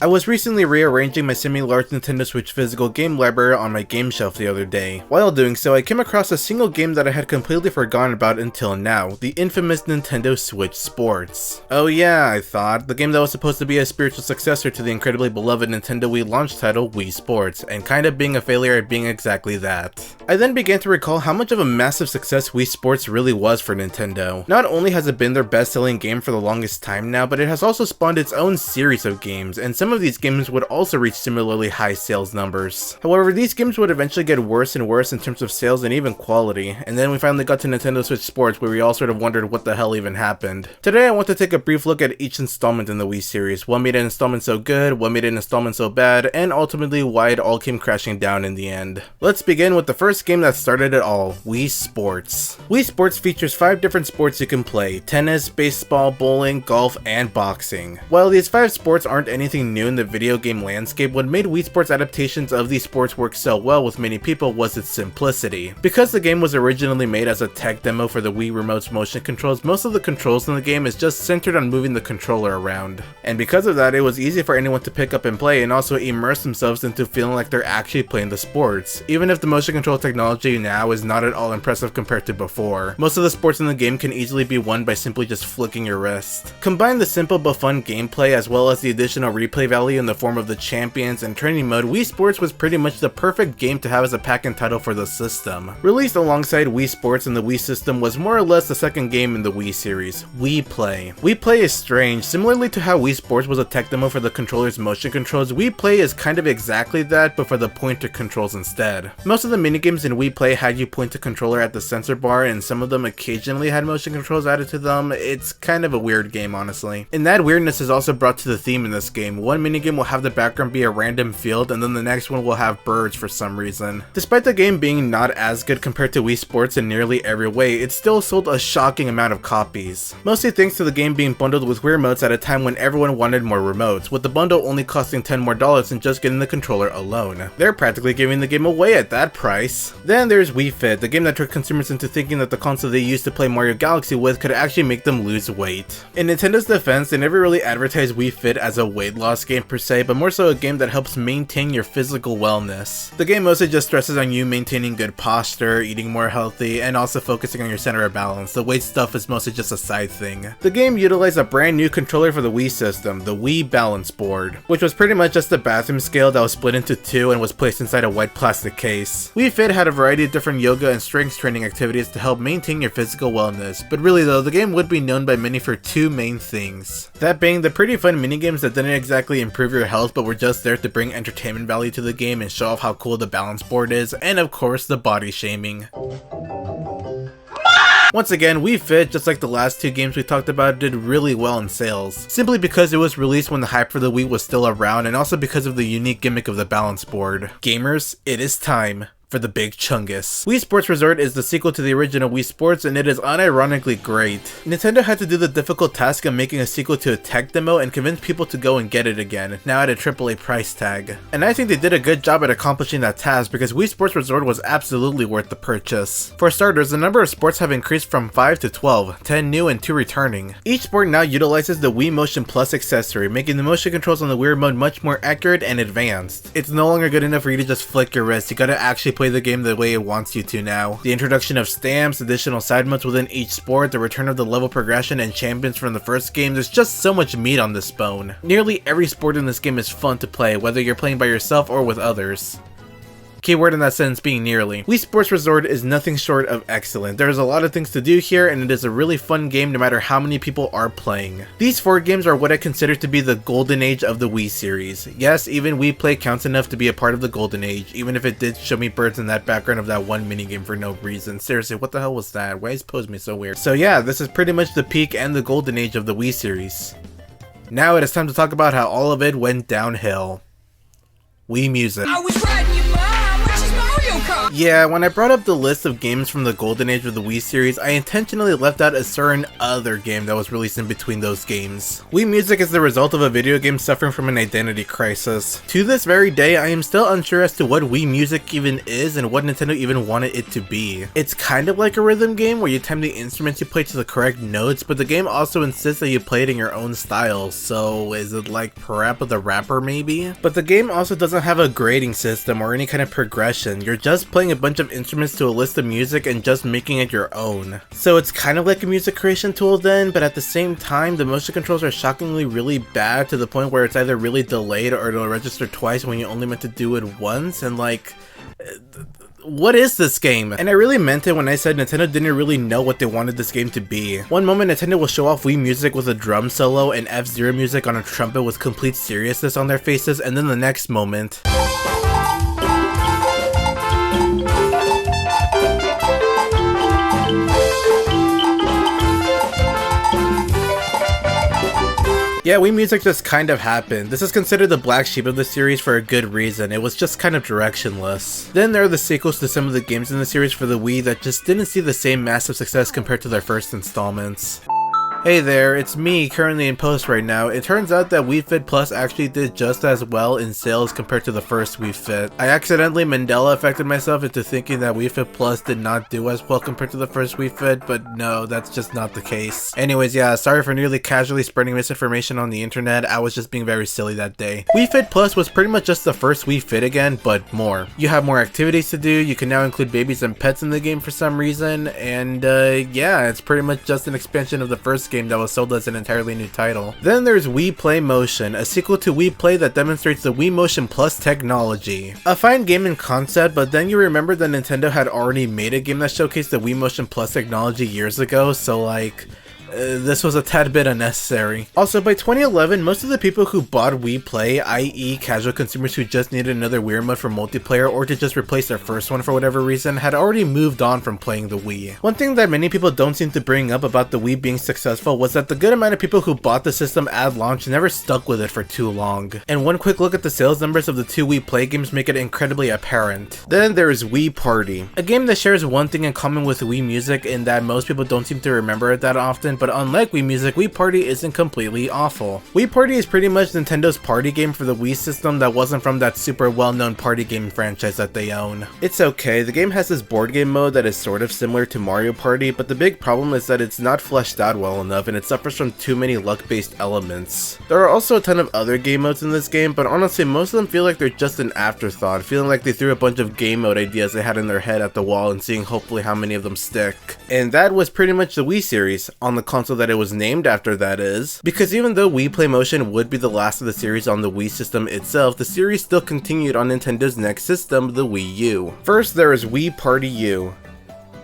I was recently rearranging my semi-large Nintendo Switch physical game library on my game shelf the other day. While doing so, I came across a single game that I had completely forgotten about until now, the infamous Nintendo Switch Sports. Oh yeah, I thought, the game that was supposed to be a spiritual successor to the incredibly beloved Nintendo Wii launch title Wii Sports, and kind of being a failure at being exactly that. I then began to recall how much of a massive success Wii Sports really was for Nintendo. Not only has it been their best-selling game for the longest time now, but it has also spawned its own series of games, and some of these games would also reach similarly high sales numbers. However, these games would eventually get worse and worse in terms of sales and even quality, and then we finally got to Nintendo Switch Sports, where we all sort of wondered what the hell even happened. Today I want to take a brief look at each installment in the Wii series, what made an installment so good, what made an installment so bad, and ultimately why it all came crashing down in the end. Let's begin with the first game that started it all, Wii Sports. Wii Sports features 5 different sports you can play: tennis, baseball, bowling, golf, and boxing. While these 5 sports aren't anything new in the video game landscape, what made Wii Sports adaptations of these sports work so well with many people was its simplicity. Because the game was originally made as a tech demo for the Wii Remote's motion controls, most of the controls in the game is just centered on moving the controller around. And because of that, it was easy for anyone to pick up and play and also immerse themselves into feeling like they're actually playing the sports, even if the motion control technology now is not at all impressive compared to before. Most of the sports in the game can easily be won by simply just flicking your wrist. Combine the simple but fun gameplay as well as the additional replay value in the form of the champions and training mode, Wii Sports was pretty much the perfect game to have as a pack-in title for the system. Released alongside Wii Sports and the Wii system was more or less the second game in the Wii series, Wii Play. Wii Play is strange. Similarly to how Wii Sports was a tech demo for the controller's motion controls, Wii Play is kind of exactly that, but for the pointer controls instead. Most of the minigames in Wii Play had you point the controller at the sensor bar, and some of them occasionally had motion controls added to them. It's kind of a weird game, honestly. And that weirdness is also brought to the theme in this game. One minigame will have the background be a random field, and then the next one will have birds for some reason. Despite the game being not as good compared to Wii Sports in nearly every way, it still sold a shocking amount of copies. Mostly thanks to the game being bundled with Wii remotes at a time when everyone wanted more remotes, with the bundle only costing $10 more than just getting the controller alone. They're practically giving the game away at that price. Then there's Wii Fit, the game that tricked consumers into thinking that the console they used to play Mario Galaxy with could actually make them lose weight. In Nintendo's defense, they never really advertised Wii Fit as a weight loss game per se, but more so a game that helps maintain your physical wellness. The game mostly just stresses on you maintaining good posture, eating more healthy, and also focusing on your center of balance. The weight stuff is mostly just a side thing. The game utilized a brand new controller for the Wii system, the Wii Balance Board, which was pretty much just a bathroom scale that was split into 2 and was placed inside a white plastic case. Wii Fit had a variety of different yoga and strength training activities to help maintain your physical wellness, but really though, the game would be known by many for 2 main things. That being the pretty fun minigames that didn't exactly improve your health but were just there to bring entertainment value to the game and show off how cool the balance board is, and of course the body shaming. Once again, Wii Fit, just like the last 2 games we talked about, did really well in sales, simply because it was released when the hype for the Wii was still around and also because of the unique gimmick of the balance board. Gamers, it is time for the big chungus. Wii Sports Resort is the sequel to the original Wii Sports, and it is unironically great. Nintendo had to do the difficult task of making a sequel to a tech demo and convince people to go and get it again, now at a AAA price tag. And I think they did a good job at accomplishing that task because Wii Sports Resort was absolutely worth the purchase. For starters, the number of sports have increased from 5 to 12, 10 new and 2 returning. Each sport now utilizes the Wii Motion Plus accessory, making the motion controls on the Wii Remote much more accurate and advanced. It's no longer good enough for you to just flick your wrist, you gotta actually play the game the way it wants you to now. The introduction of stamps, additional side modes within each sport, the return of the level progression and champions from the first game, there's just so much meat on this bone. Nearly every sport in this game is fun to play, whether you're playing by yourself or with others. Keyword in that sentence being nearly. Wii Sports Resort is nothing short of excellent. There's a lot of things to do here, and it is a really fun game no matter how many people are playing. These 4 games are what I consider to be the golden age of the Wii series. Yes, even Wii Play counts enough to be a part of the golden age, even if it did show me birds in that background of that one minigame for no reason. Seriously, what the hell was that? Why is Pose Me so weird? So yeah, this is pretty much the peak and the golden age of the Wii series. Now it is time to talk about how all of it went downhill. Wii Music. Yeah, when I brought up the list of games from the golden age of the Wii series, I intentionally left out a certain other game that was released in between those games. Wii Music is the result of a video game suffering from an identity crisis. To this very day, I am still unsure as to what Wii Music even is and what Nintendo even wanted it to be. It's kind of like a rhythm game where you time the instruments you play to the correct notes, but the game also insists that you play it in your own style, so is it like Parappa the Rapper maybe? But the game also doesn't have a grading system or any kind of progression. You're just playing a bunch of instruments to a list of music and just making it your own. So it's kind of like a music creation tool then, but at the same time, the motion controls are shockingly really bad to the point where it's either really delayed or it'll register twice when you only meant to do it once, and like, what is this game? And I really meant it when I said Nintendo didn't really know what they wanted this game to be. One moment Nintendo will show off Wii Music with a drum solo and F-Zero music on a trumpet with complete seriousness on their faces, and then the next moment, yeah, Wii Music just kind of happened. This is considered the black sheep of the series for a good reason. It was just kind of directionless. Then there are the sequels to some of the games in the series for the Wii that just didn't see the same massive success compared to their first installments. Hey there, it's me, currently in post right now. It turns out that Wii Fit Plus actually did just as well in sales compared to the first Wii Fit. I accidentally Mandela affected myself into thinking that Wii Fit Plus did not do as well compared to the first Wii Fit, but no, that's just not the case. Anyways, yeah, sorry for nearly casually spreading misinformation on the internet. I was just being very silly that day. Wii Fit Plus was pretty much just the first Wii Fit again, but more. You have more activities to do, you can now include babies and pets in the game for some reason, and yeah, it's pretty much just an expansion of the first game that was sold as an entirely new title. Then there's Wii Play Motion, a sequel to Wii Play that demonstrates the Wii Motion Plus technology. A fine game in concept, but then you remember that Nintendo had already made a game that showcased the Wii Motion Plus technology years ago, so like, this was a tad bit unnecessary. Also, by 2011, most of the people who bought Wii Play, i.e. casual consumers who just needed another weird mode for multiplayer or to just replace their first one for whatever reason, had already moved on from playing the Wii. One thing that many people don't seem to bring up about the Wii being successful was that the good amount of people who bought the system at launch never stuck with it for too long. And one quick look at the sales numbers of the two Wii Play games make it incredibly apparent. Then there is Wii Party, a game that shares one thing in common with Wii Music in that most people don't seem to remember it that often, but unlike Wii Music, Wii Party isn't completely awful. Wii Party is pretty much Nintendo's party game for the Wii system that wasn't from that super well-known party game franchise that they own. It's okay, the game has this board game mode that is sort of similar to Mario Party, but the big problem is that it's not fleshed out well enough and it suffers from too many luck-based elements. There are also a ton of other game modes in this game, but honestly most of them feel like they're just an afterthought, feeling like they threw a bunch of game mode ideas they had in their head at the wall and seeing hopefully how many of them stick. And that was pretty much the Wii series, on the console that it was named after, that is. Because even though Wii Play Motion would be the last of the series on the Wii system itself, the series still continued on Nintendo's next system, the Wii U. First there is Wii Party U.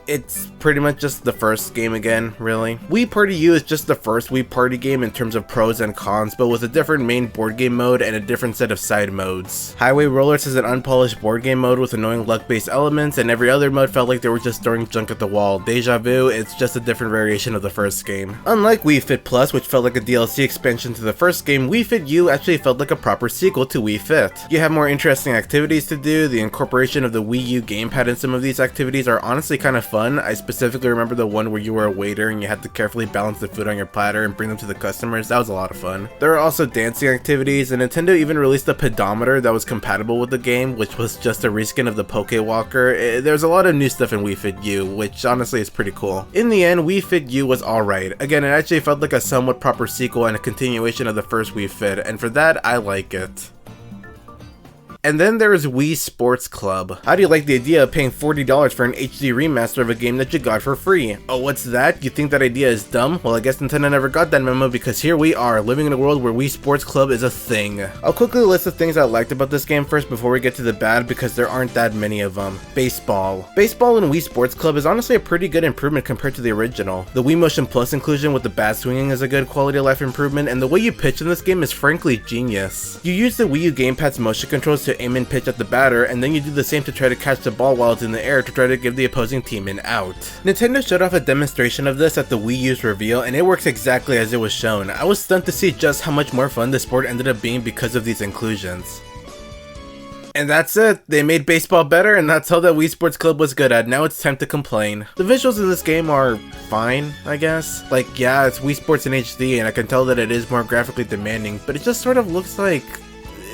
It's pretty much just the first game again, really. Wii Party U is just the first Wii Party game in terms of pros and cons, but with a different main board game mode and a different set of side modes. Highway Rollers is an unpolished board game mode with annoying luck-based elements, and every other mode felt like they were just throwing junk at the wall. Deja Vu, it's just a different variation of the first game. Unlike Wii Fit Plus, which felt like a DLC expansion to the first game, Wii Fit U actually felt like a proper sequel to Wii Fit. You have more interesting activities to do, the incorporation of the Wii U gamepad in some of these activities are honestly kind of fun. I specifically remember the one where you were a waiter and you had to carefully balance the food on your platter and bring them to the customers. That was a lot of fun. There are also dancing activities, and Nintendo even released a pedometer that was compatible with the game, which was just a reskin of the Poke Walker. There's a lot of new stuff in Wii Fit U, which honestly is pretty cool. In the end, Wii Fit U was alright. Again, it actually felt like a somewhat proper sequel and a continuation of the first Wii Fit, and for that, I like it. And then there is Wii Sports Club. How do you like the idea of paying $40 for an HD remaster of a game that you got for free? Oh, what's that? You think that idea is dumb? Well, I guess Nintendo never got that memo because here we are, living in a world where Wii Sports Club is a thing. I'll quickly list the things I liked about this game first before we get to the bad because there aren't that many of them. Baseball. Baseball in Wii Sports Club is honestly a pretty good improvement compared to the original. The Wii Motion Plus inclusion with the bat swinging is a good quality of life improvement, and the way you pitch in this game is frankly genius. You use the Wii U gamepad's motion controls to aim and pitch at the batter, and then you do the same to try to catch the ball while it's in the air to try to give the opposing team an out. Nintendo showed off a demonstration of this at the Wii U's reveal, and it works exactly as it was shown. I was stunned to see just how much more fun the sport ended up being because of these inclusions. And that's it. They made baseball better, and that's all that Wii Sports Club was good at. Now it's time to complain. The visuals in this game are fine, I guess. Like, yeah, it's Wii Sports in HD, and I can tell that it is more graphically demanding, but it just sort of looks like...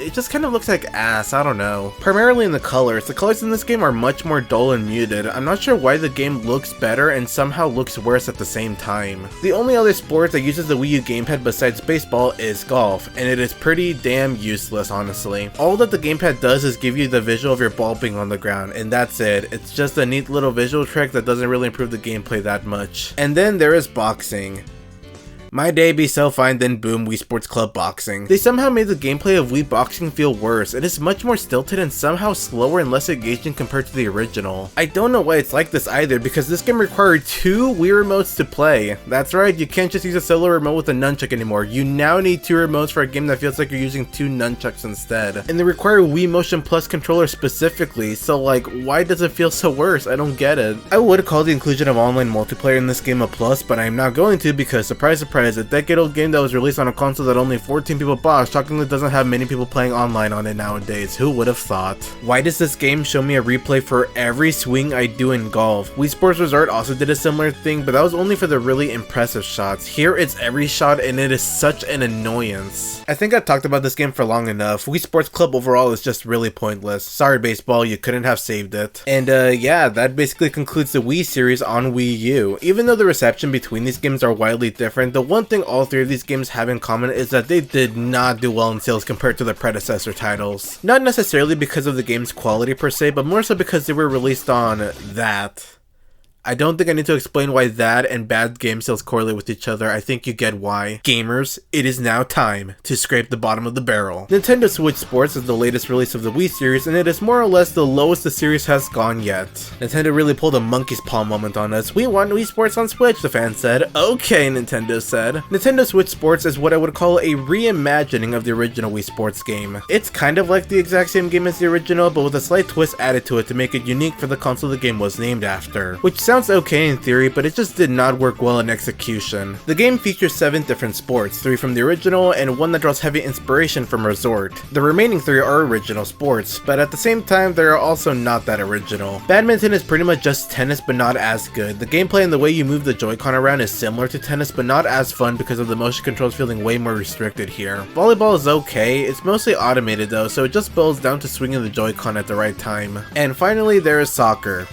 it just kind of looks like ass, I don't know. Primarily in the colors. The colors in this game are much more dull and muted. I'm not sure why the game looks better and somehow looks worse at the same time. The only other sport that uses the Wii U gamepad besides baseball is golf, and it is pretty damn useless, honestly. All that the gamepad does is give you the visual of your ball being on the ground, and that's it. It's just a neat little visual trick that doesn't really improve the gameplay that much. And then there is boxing. My day be so fine, then boom, Wii Sports Club boxing. They somehow made the gameplay of Wii boxing feel worse. It is much more stilted and somehow slower and less engaging compared to the original. I don't know why it's like this either, because this game required 2 Wii remotes to play. That's right, you can't just use a solo remote with a nunchuck anymore. You now need 2 remotes for a game that feels like you're using 2 nunchucks instead. And they require Wii Motion Plus controller specifically, so like, why does it feel so worse? I don't get it. I would call the inclusion of online multiplayer in this game a plus, but I'm not going to because surprise surprise, a decade-old game that was released on a console that only 14 people bought shockingly doesn't have many people playing online on it nowadays. Who would have thought? Why does this game show me a replay for every swing I do in golf? Wii Sports Resort also did a similar thing, but that was only for the really impressive shots. Here it's every shot and it is such an annoyance. I think I've talked about this game for long enough. Wii Sports Club overall is just really pointless. Sorry baseball, you couldn't have saved it. And yeah, that basically concludes the Wii series on Wii U. Even though the reception between these games are widely different, the one thing all 3 of these games have in common is that they did not do well in sales compared to their predecessor titles. Not necessarily because of the game's quality per se, but more so because they were released on that. I don't think I need to explain why that and bad game sales correlate with each other. I think you get why. Gamers, it is now time to scrape the bottom of the barrel. Nintendo Switch Sports is the latest release of the Wii series, and it is more or less the lowest the series has gone yet. Nintendo really pulled a monkey's paw moment on us. We want Wii Sports on Switch, the fans said. Okay, Nintendo said. Nintendo Switch Sports is what I would call a reimagining of the original Wii Sports game. It's kind of like the exact same game as the original, but with a slight twist added to it to make it unique for the console the game was named after. Which sounds okay in theory, but it just did not work well in execution. The game features 7 different sports, 3 from the original and 1 that draws heavy inspiration from Resort. The remaining 3 are original sports, but at the same time they are also not that original. Badminton is pretty much just tennis but not as good. The gameplay and the way you move the Joy-Con around is similar to tennis but not as fun because of the motion controls feeling way more restricted here. Volleyball is okay, it's mostly automated though, so it just boils down to swinging the Joy-Con at the right time. And finally there is soccer.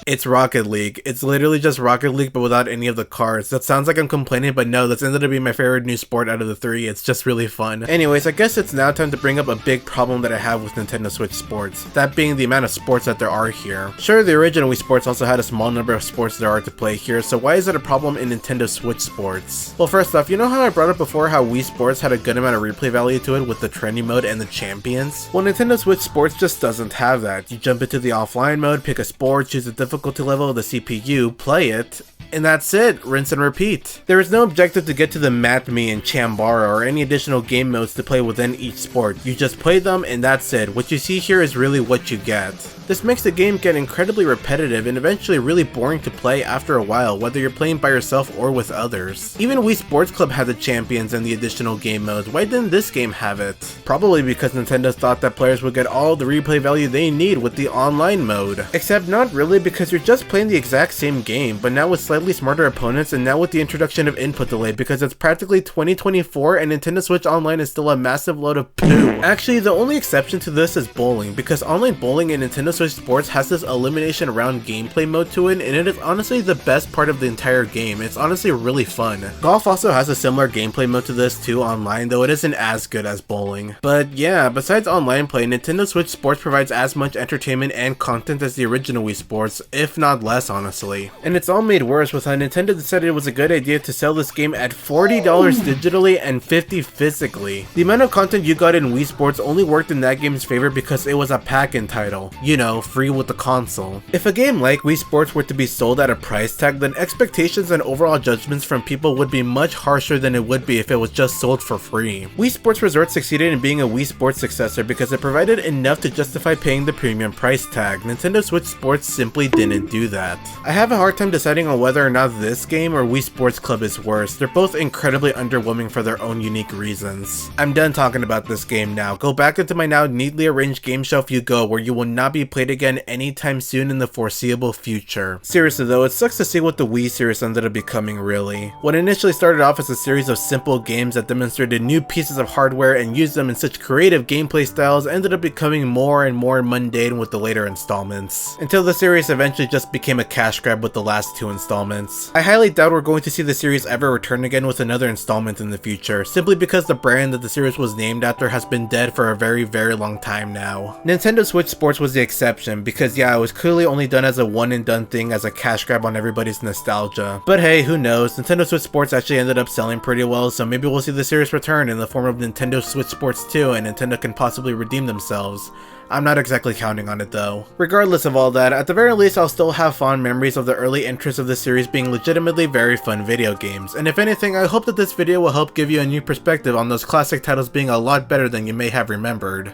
It's Rocket League. It's literally just Rocket League but without any of the cards. That sounds like I'm complaining, but no, that's ended up being my favorite new sport out of the 3. It's just really fun. Anyways, I guess it's now time to bring up a big problem that I have with Nintendo Switch Sports. That being the amount of sports that there are here. Sure, the original Wii Sports also had a small number of sports there are to play here, so why is it a problem in Nintendo Switch Sports? Well, first off, you know how I brought up before how Wii Sports had a good amount of replay value to it with the trendy mode and the champions? Well, Nintendo Switch Sports just doesn't have that. You jump into the offline mode, pick a sport, choose the difficulty level of the CPU, play it, and that's it, rinse and repeat. There is no objective to get to the Map Me and Chambara or any additional game modes to play within each sport. You just play them and that's it. What you see here is really what you get. This makes the game get incredibly repetitive and eventually really boring to play after a while, whether you're playing by yourself or with others. Even Wii Sports Club had the champions and the additional game modes. Why didn't this game have it? Probably because Nintendo thought that players would get all the replay value they need with the online mode. Except not really, because you're just playing the exact same game, but now with slightly smarter opponents and now with the introduction of input delay, because it's practically 2024 and Nintendo Switch Online is still a massive load of poo. Actually, the only exception to this is bowling, because online bowling in Nintendo Switch Sports has this elimination round gameplay mode to it, and it is honestly the best part of the entire game. It's honestly really fun. Golf also has a similar gameplay mode to this too online, though it isn't as good as bowling. But yeah, besides online play, Nintendo Switch Sports provides as much entertainment and content as the original Wii Sports, if not less honestly. And it's all made worse with how Nintendo decided it was a good idea to sell this game at $40 digitally and $50 physically. The amount of content you got in Wii Sports only worked in that game's favor because it was a pack-in title. You know, free with the console. If a game like Wii Sports were to be sold at a price tag, then expectations and overall judgments from people would be much harsher than it would be if it was just sold for free. Wii Sports Resort succeeded in being a Wii Sports successor because it provided enough to justify paying the premium price tag. Nintendo Switch Sports simply didn't do that. I have a hard time deciding on whether whether or not this game or Wii Sports Club is worse. They're both incredibly underwhelming for their own unique reasons. I'm done talking about this game now. Go back into my now neatly arranged game shelf you go, where you will not be played again anytime soon in the foreseeable future. Seriously though, it sucks to see what the Wii series ended up becoming really. What initially started off as a series of simple games that demonstrated new pieces of hardware and used them in such creative gameplay styles ended up becoming more and more mundane with the later installments, until the series eventually just became a cash grab with the last two installments. I highly doubt we're going to see the series ever return again with another installment in the future, simply because the brand that the series was named after has been dead for a very long time now. Nintendo Switch Sports was the exception, because yeah, it was clearly only done as a one and done thing as a cash grab on everybody's nostalgia. But hey, who knows, Nintendo Switch Sports actually ended up selling pretty well, so maybe we'll see the series return in the form of Nintendo Switch Sports 2 and Nintendo can possibly redeem themselves. I'm not exactly counting on it though. Regardless of all that, at the very least I'll still have fond memories of the early entrance of the series being legitimately very fun video games, and if anything, I hope that this video will help give you a new perspective on those classic titles being a lot better than you may have remembered.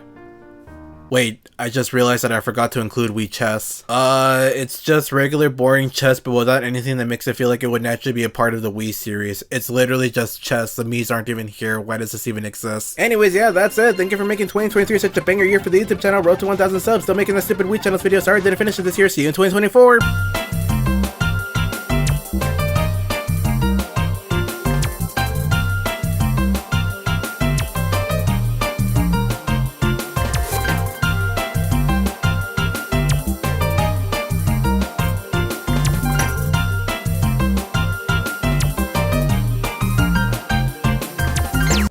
Wait, I just realized that I forgot to include Wii Chess. It's just regular boring chess but without anything that makes it feel like it would naturally be a part of the Wii series. It's literally just chess, the Miis aren't even here, why does this even exist? Anyways, yeah, that's it. Thank you for making 2023 such a banger year for the YouTube channel. Road to 1,000 subs, still making that stupid Wii channels video. Sorry didn't finish it this year, see you in 2024!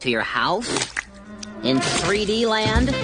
To your house in 3D land.